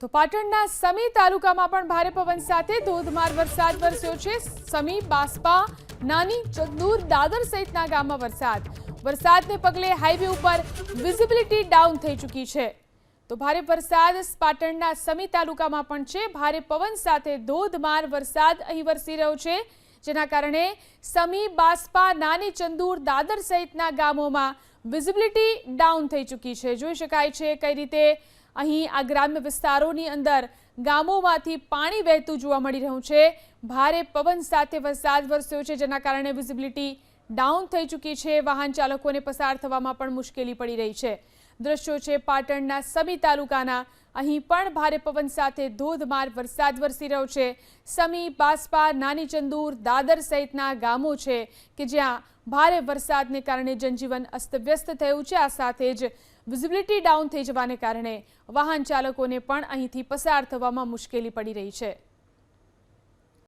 તો પાટણના સમી તાલુકામાં પણ ભારે પવન સાથે ધોધમાર વરસાદ વરસ્યો છે। સમી, બાસ્પા, નાની, ચંદુર, દાદર સહિતના ગામમાં વરસાદને પગલે હાઈવે ઉપર વિઝિબિલિટી ડાઉન થઈ ચૂકી છે। તો ભારે વરસાદ પાટણના સમી તાલુકામાં પણ છે। ભારે પવન સાથે ધોધમાર વરસાદ અહીં વરસી રહ્યો છે, જેના કારણે સમી, બાસ્પા, નાની, ચંદુર, દાદર સહિતના ગામોમાં વિઝિબિલિટી ડાઉન થઈ ચૂકી છે। જોઈ શકાય છે કઈ રીતે અહીં આ ગ્રામ્ય વિસ્તારોની અંદર ગામોમાંથી પાણી વહેતું જોવા મળી રહ્યું છે। ભારે પવન સાથે વરસાદ વરસ્યો છે, જેના કારણે વિઝિબિલિટી ડાઉન થઈ ચૂકી છે। વાહન ચાલકોને પસાર થવામાં પણ મુશ્કેલી પડી રહી છે। દ્રશ્યો છે પાટણના સમી તાલુકાના। અહીં પણ ભારે પવન સાથે ધોધમાર વરસાદ વરસી રહ્યો છે। સમી, બાસ્પા, નાની ચંદુર, દાદર સહિતના ગામો છે કે જ્યાં ભારે વરસાદને કારણે જનજીવન અસ્તવ્યસ્ત થયું છે। આ સાથે જ વિઝિબિલિટી ડાઉન થઈ જવાને કારણે વાહન ચાલકોને પણ અહીંથી પસાર થવામાં મુશ્કેલી પડી રહી છે।